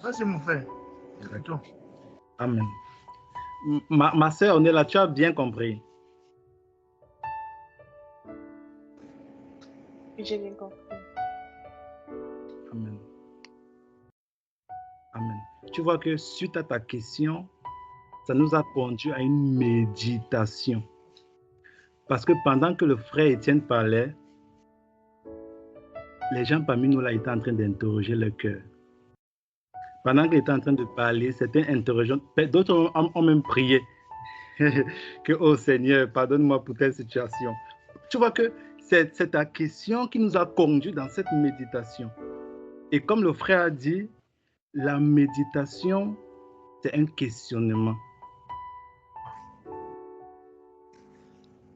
Ça, c'est mon frère. C'est tout. Amen. Ma soeur, on est là, tu as bien compris. J'ai bien compris. Amen. Amen. Tu vois que suite à ta question, ça nous a conduit à une méditation. Parce que pendant que le frère Étienne parlait, les gens parmi nous là étaient en train d'interroger leur cœur. Pendant qu'il était en train de parler, c'était interrogeant. D'autres ont même prié que, oh Seigneur, pardonne-moi pour telle situation. Tu vois que c'est ta question qui nous a conduits dans cette méditation. Et comme le frère a dit, la méditation, c'est un questionnement.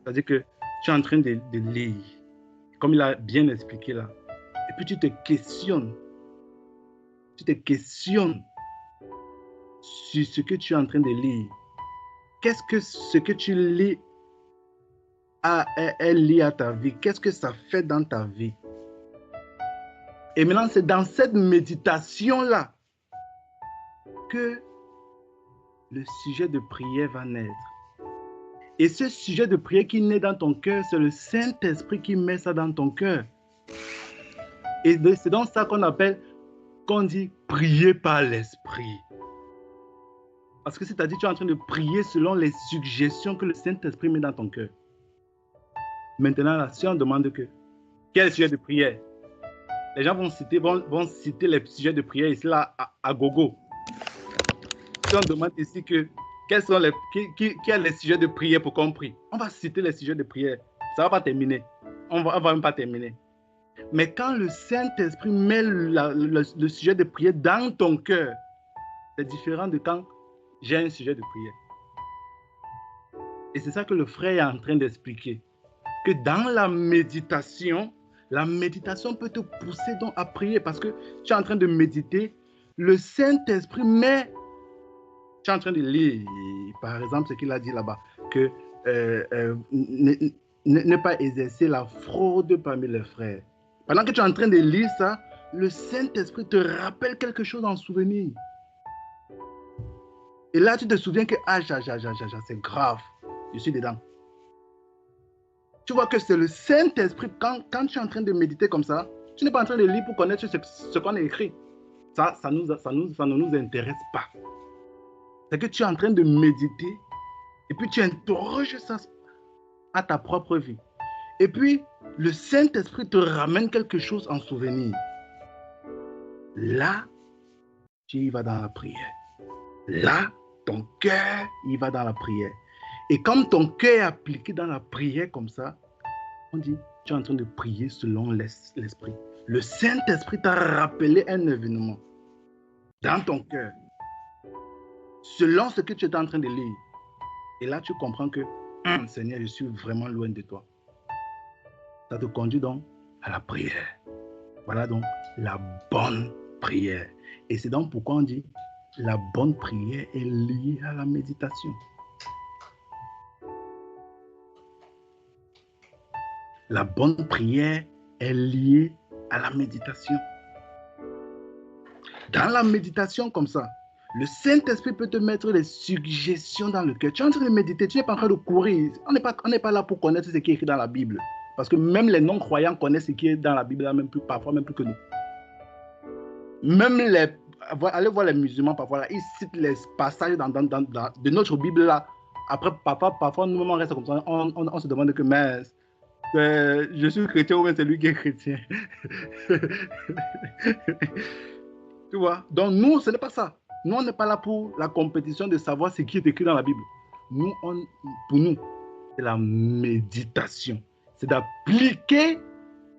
C'est-à-dire que tu es en train de lire, comme il a bien expliqué là, et puis tu te questionnes sur ce que tu es en train de lire. Qu'est-ce que ce que tu lis est lié à ta vie? Qu'est-ce que ça fait dans ta vie? Et maintenant, c'est dans cette méditation-là que le sujet de prière va naître. Et ce sujet de prière qui naît dans ton cœur, c'est le Saint-Esprit qui met ça dans ton cœur. Et c'est dans ça qu'on dit prier par l'Esprit. Parce que c'est-à-dire tu es en train de prier selon les suggestions que le Saint-Esprit met dans ton cœur. Maintenant, là, si on demande quel sujet de prière, les gens vont citer les sujets de prière ici là à gogo. Si on demande ici quels sont qui a les sujets de prière pour qu'on prie, on va citer les sujets de prière. Ça ne va pas terminer. On va même pas terminer. Mais quand le Saint-Esprit met le sujet de prière dans ton cœur, c'est différent de quand j'ai un sujet de prière. Et c'est ça que le frère est en train d'expliquer. Que dans la méditation peut te pousser donc à prier parce que tu es en train de méditer, le Saint-Esprit met, tu es en train de lire, par exemple, ce qu'il a dit là-bas, que ne pas exercer la fraude parmi les frères. Pendant que tu es en train de lire ça, le Saint-Esprit te rappelle quelque chose en souvenir. Et là, tu te souviens que, c'est grave, je suis dedans. Tu vois que c'est le Saint-Esprit, quand tu es en train de méditer comme ça, tu n'es pas en train de lire pour connaître ce qu'on a écrit. Ça ne nous intéresse pas. C'est que tu es en train de méditer et puis tu interroges ça à ta propre vie. Et puis, le Saint-Esprit te ramène quelque chose en souvenir. Là, tu y vas dans la prière. Là, ton cœur y va dans la prière. Et comme ton cœur est appliqué dans la prière comme ça, on dit, tu es en train de prier selon l'Esprit. Le Saint-Esprit t'a rappelé un événement dans ton cœur, selon ce que tu es en train de lire. Et là, tu comprends que, Seigneur, je suis vraiment loin de toi. Ça te conduit donc à la prière. Voilà donc la bonne prière. Et c'est donc pourquoi on dit, la bonne prière est liée à la méditation. La bonne prière est liée à la méditation. Dans la méditation comme ça, le Saint-Esprit peut te mettre des suggestions dans le cœur. Tu es en train de méditer, tu n'es pas en train de courir. On n'est pas là pour connaître ce qui est écrit dans la Bible. Parce que même les non-croyants connaissent ce qui est dans la Bible, parfois même plus que nous. Même allez voir les musulmans, parfois, là, ils citent les passages de notre Bible, là. Après, parfois nous-mêmes, on reste comme ça, on se demande que, mais je suis chrétien ou bien c'est lui qui est chrétien. Tu vois? Donc, nous, ce n'est pas ça. Nous, on n'est pas là pour la compétition de savoir ce qui est écrit dans la Bible. Pour nous, c'est la méditation. C'est d'appliquer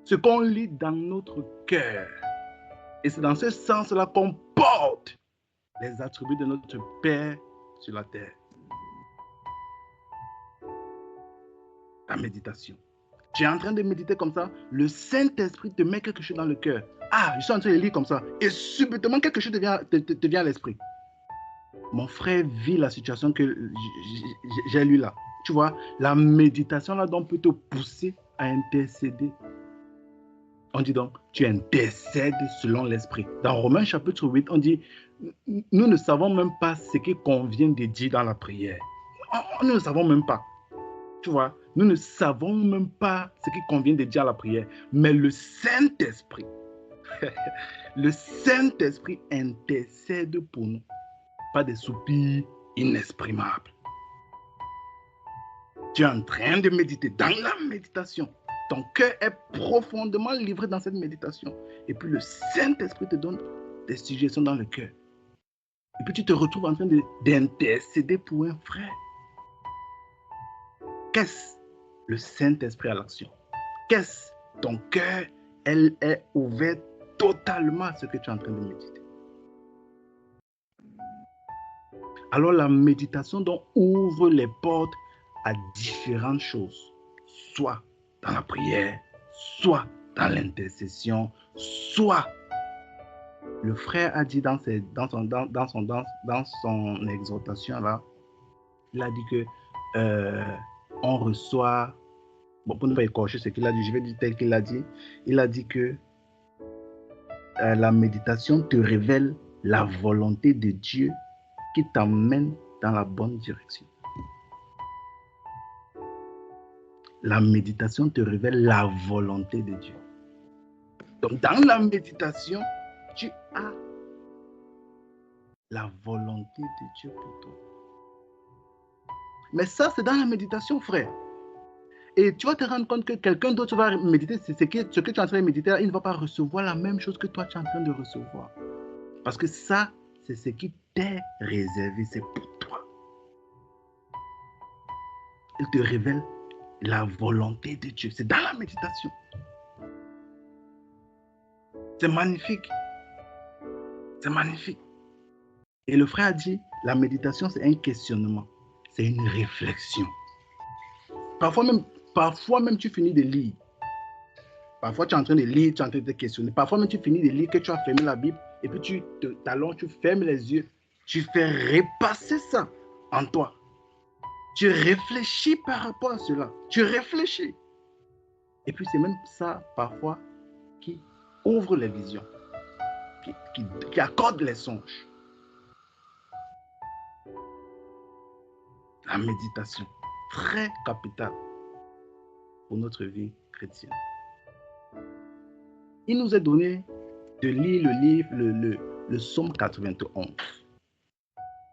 ce qu'on lit dans notre cœur. Et c'est dans ce sens-là qu'on porte les attributs de notre Père sur la terre. La méditation. Tu es en train de méditer comme ça, le Saint-Esprit te met quelque chose dans le cœur. Ah, je suis en train de lire comme ça. Et subitement, quelque chose te vient à l'esprit. Mon frère vit la situation que j'ai lue là. Tu vois, la méditation là donc peut te pousser à intercéder On dit donc, tu intercèdes selon l'esprit. Dans Romains chapitre 8, on dit, nous ne savons même pas ce qu'il convient de dire dans la prière. Nous ne savons même pas. Tu vois, nous ne savons même pas ce qu'il convient de dire à la prière. Mais le Saint-Esprit, le Saint-Esprit intercède pour nous. Pas des soupirs inexprimables. Tu es en train de méditer. Dans la méditation, ton cœur est profondément livré dans cette méditation. Et puis le Saint-Esprit te donne des suggestions dans le cœur. Et puis tu te retrouves en train d'intercéder pour un frère. Qu'est-ce le Saint-Esprit à l'action? Qu'est-ce ton cœur? Elle est ouverte totalement à ce que tu es en train de méditer. Alors la méditation donc ouvre les portes à différentes choses, soit dans la prière, soit dans l'intercession, soit le frère a dit dans son exhortation là, il a dit que on reçoit, bon, pour ne pas écorcher ce qu'il a dit, je vais dire tel qu'il a dit, il a dit que la méditation te révèle la volonté de Dieu qui t'emmène dans la bonne direction. La méditation te révèle la volonté de Dieu. Donc, dans la méditation, tu as la volonté de Dieu pour toi. Mais ça, c'est dans la méditation, frère. Et tu vas te rendre compte que quelqu'un d'autre va méditer, ce que tu es en train de méditer, il ne va pas recevoir la même chose que toi, tu es en train de recevoir. Parce que ça, c'est ce qui t'est réservé, c'est pour toi. Il te révèle la volonté de Dieu. C'est dans la méditation. C'est magnifique. C'est magnifique. Et le frère a dit, la méditation, c'est un questionnement. C'est une réflexion. Parfois même, tu finis de lire. Parfois, tu es en train de lire, tu es en train de te questionner. Parfois même, tu finis de lire, que tu as fermé la Bible, et puis tu t'allonges, tu fermes les yeux. Tu fais repasser ça en toi. Tu réfléchis par rapport à cela. Tu réfléchis. Et puis, c'est même ça, parfois, qui ouvre les visions, qui accorde les songes. La méditation, très capitale pour notre vie chrétienne. Il nous est donné de lire le livre, le psaume 91.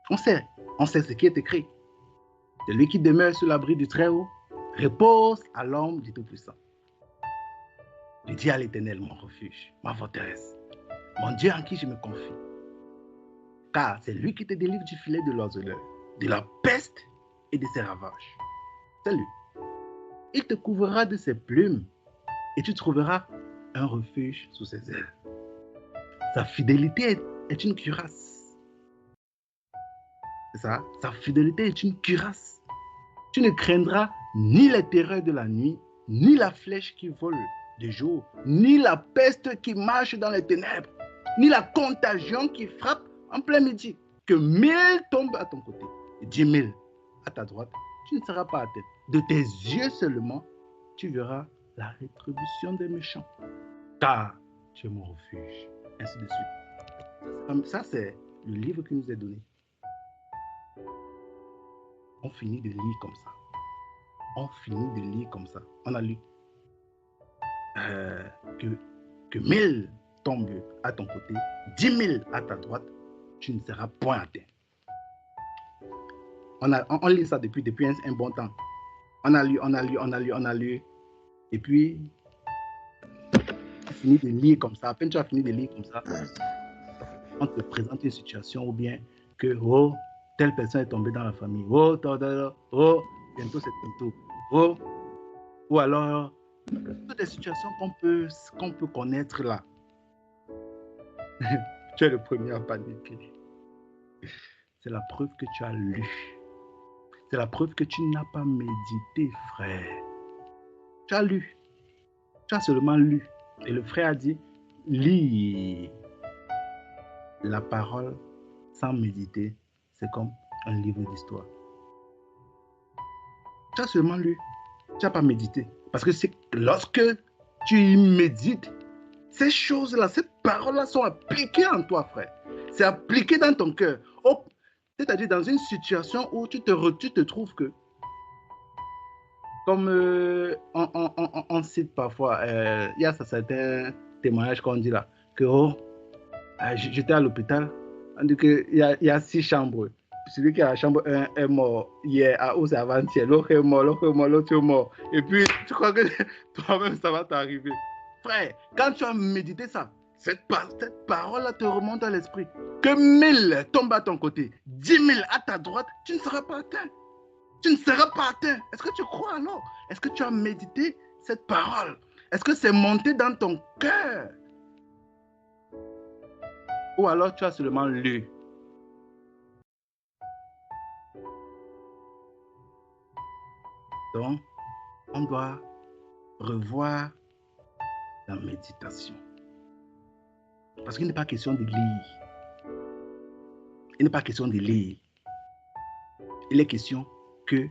On sait ce qui est écrit. Celui qui demeure sous l'abri du Très-Haut repose à l'ombre du Tout-Puissant. Je dis à l'Éternel, mon refuge, ma forteresse, mon Dieu en qui je me confie. Car c'est lui qui te délivre du filet de l'oiseleur, de la peste et de ses ravages. C'est lui. Il te couvrira de ses plumes et tu trouveras un refuge sous ses ailes. Sa fidélité est une cuirasse. C'est ça? Sa fidélité est une cuirasse. Tu ne craindras ni les terreurs de la nuit, ni la flèche qui vole de jour, ni la peste qui marche dans les ténèbres, ni la contagion qui frappe en plein midi. Que 1000 tombent à ton côté et 10 000 à ta droite, tu ne seras pas à tête. De tes yeux seulement, tu verras la rétribution des méchants. Car tu es mon refuge. Ainsi de suite. Ça, c'est le livre qui nous est donné. On finit de lire comme ça. On finit de lire comme ça. On a lu que 1000 tombent à ton côté, 10 000 à ta droite, tu ne seras point atteint. On lit ça depuis un bon temps. On a lu. Et puis, tu finis de lire comme ça. À peine tu as fini de lire comme ça, on te présente une situation ou bien que, oh, telle personne est tombée dans la famille. Oh, bientôt c'est ton tour. Oh, ou alors, toutes les situations qu'on peut connaître là. Tu es le premier à paniquer. C'est la preuve que tu as lu. C'est la preuve que tu n'as pas médité, frère. Tu as lu. Tu as seulement lu. Et le frère a dit, lis la parole sans méditer. C'est comme un livre d'histoire. Tu as seulement lu. Tu n'as pas médité. Parce que c'est lorsque tu y médites Ces choses-là, ces paroles-là sont appliquées en toi, frère. C'est appliqué dans ton cœur. Oh, c'est-à-dire dans une situation où tu te trouves que, comme on cite parfois, il y a certains témoignages qu'on dit là, que oh, j'étais à l'hôpital, on dit qu'il y a 6 chambres. Celui qui est à la chambre 1 est mort hier, ou c'est avant-hier, l'autre est mort, l'autre est mort. Et puis, tu crois que toi-même, ça va t'arriver. Frère, quand tu as médité ça, cette parole-là te remonte à l'esprit. Que 1000 tombent à ton côté, 10 000 à ta droite, tu ne seras pas atteint. Tu ne seras pas atteint. Est-ce que tu crois alors? Est-ce que tu as médité cette parole? Est-ce que c'est monté dans ton cœur? Ou alors tu as seulement lu? Donc, on doit revoir la méditation. Parce qu'il n'est pas question de lire. Il n'est pas question de lire. Il est question que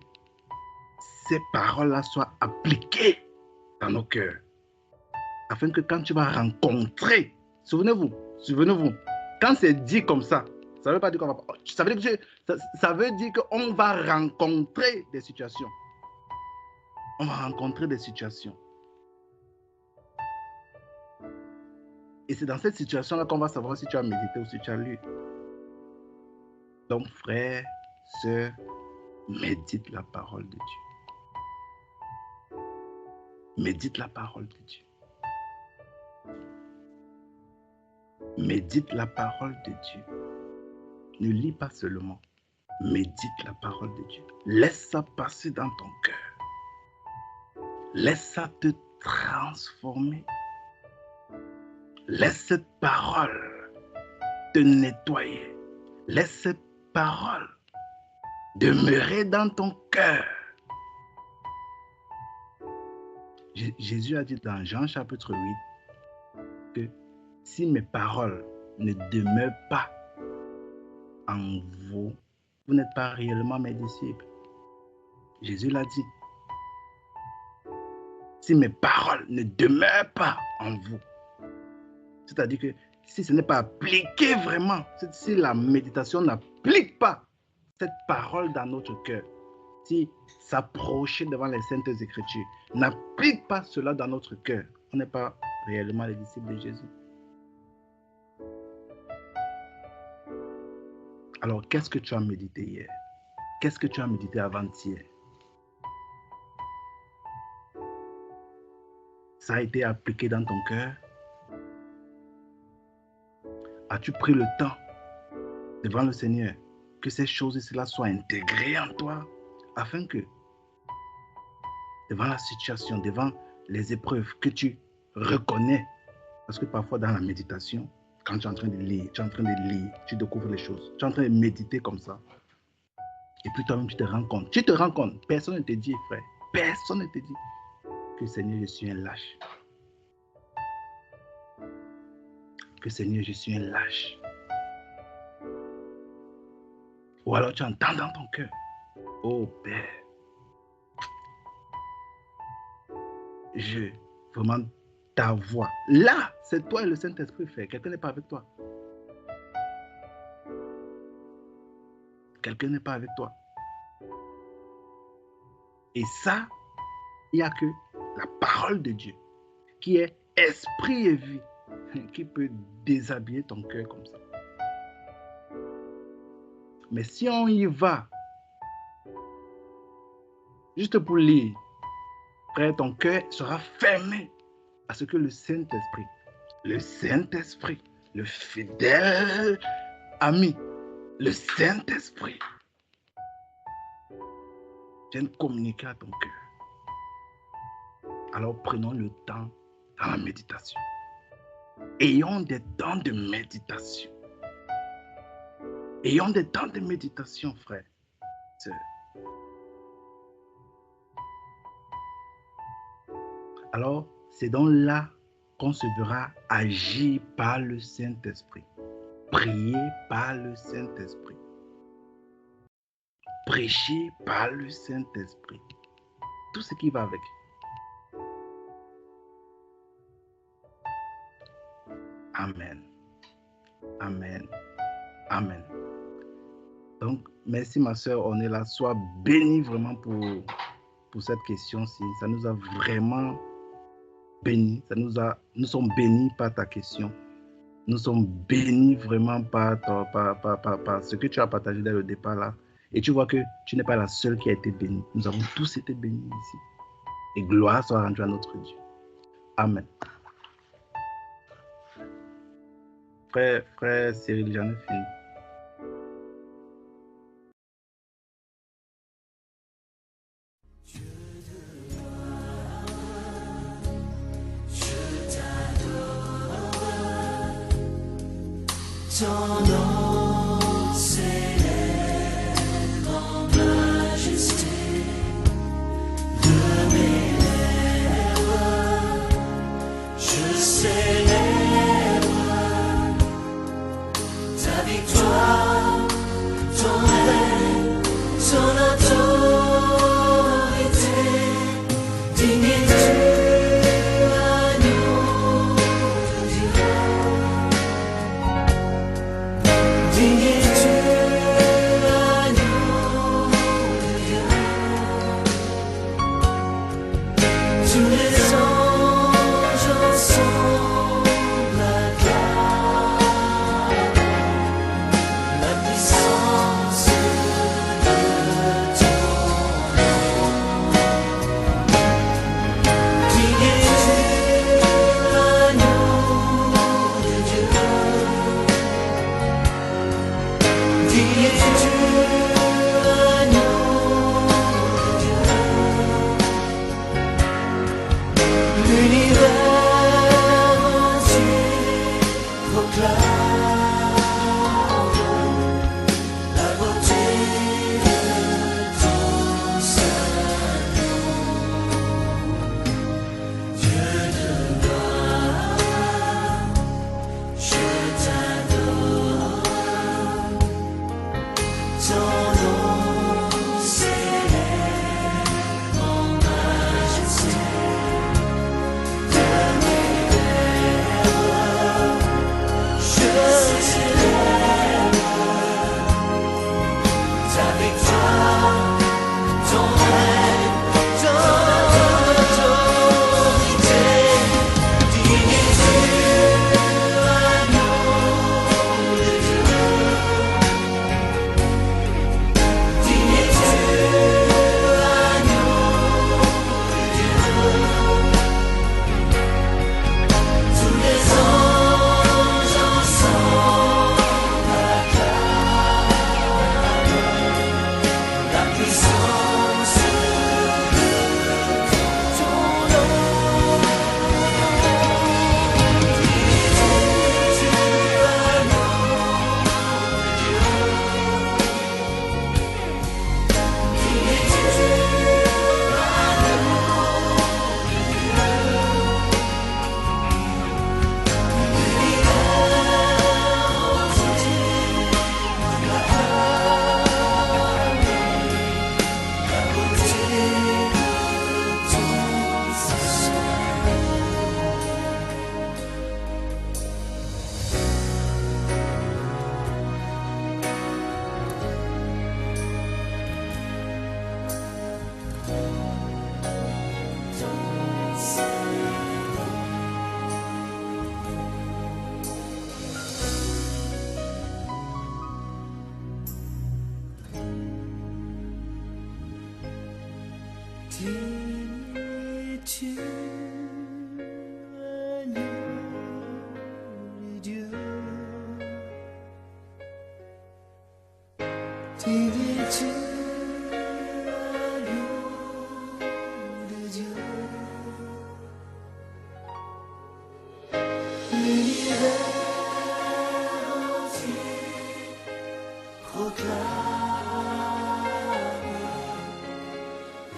ces paroles-là soient appliquées dans nos cœurs. Afin que quand tu vas rencontrer, souvenez-vous, quand c'est dit comme ça ne veut pas dire qu'on va pas. Ça veut dire qu'on va rencontrer des situations. On va rencontrer des situations. Et c'est dans cette situation-là qu'on va savoir si tu as médité ou si tu as lu. Donc, frère, sœur, médite la parole de Dieu. Médite la parole de Dieu. Médite la parole de Dieu. Ne lis pas seulement. Médite la parole de Dieu. Laisse ça passer dans ton cœur. Laisse ça te transformer. Laisse cette parole te nettoyer. Laisse cette parole demeurer dans ton cœur. Jésus a dit dans Jean chapitre 8 que si mes paroles ne demeurent pas en vous, vous n'êtes pas réellement mes disciples. Jésus l'a dit. Si mes paroles ne demeurent pas en vous, c'est-à-dire que si ce n'est pas appliqué vraiment, si la méditation n'applique pas cette parole dans notre cœur, si s'approcher devant les saintes écritures n'applique pas cela dans notre cœur, on n'est pas réellement les disciples de Jésus. Alors, qu'est-ce que tu as médité hier? Qu'est-ce que tu as médité avant-hier? Ça a été appliqué dans ton cœur? As-tu pris le temps devant le Seigneur que ces choses-là soient intégrées en toi afin que devant la situation, devant les épreuves que tu reconnais, parce que parfois dans la méditation, quand tu es en train de lire, tu découvres les choses, tu es en train de méditer comme ça, et puis toi-même tu te rends compte, personne ne te dit, frère, personne ne te dit que Seigneur, je suis un lâche. Que Seigneur, je suis un lâche. Ou alors tu entends dans ton cœur, oh Père, vraiment ta voix. Là, c'est toi et le Saint-Esprit, frère. Quelqu'un n'est pas avec toi. Quelqu'un n'est pas avec toi. Et ça, il n'y a que la parole de Dieu, qui est esprit et vie, qui peut déshabiller ton cœur comme ça. Mais si on y va, juste pour lire, frère, ton cœur sera fermé à ce que le Saint-Esprit, le fidèle ami, le Saint-Esprit vienne communiquer à ton cœur. Alors prenons le temps dans la méditation. Ayons des temps de méditation. Ayons des temps de méditation, frère. Alors, c'est donc là qu'on se verra agir par le Saint-Esprit, prier par le Saint-Esprit, prêcher par le Saint-Esprit. Tout ce qui va avec. Amen. Amen. Amen. Donc, merci ma soeur, on est là. Sois bénie vraiment pour cette question-ci. Ça nous a vraiment bénis. Nous sommes bénis par ta question. Nous sommes bénis vraiment par ce que tu as partagé dès le départ là. Et tu vois que tu n'es pas la seule qui a été bénie. Nous avons tous été bénis ici. Et gloire soit rendue à notre Dieu. Amen. Frère Cyril, j'en ai fini. Ton nom s'élève en majesté de mes lèvres, je célèbre ta victoire, ton règne, ton autorité, digne es-tu.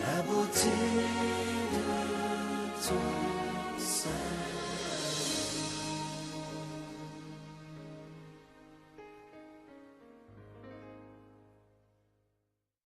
La beauté de ton sein.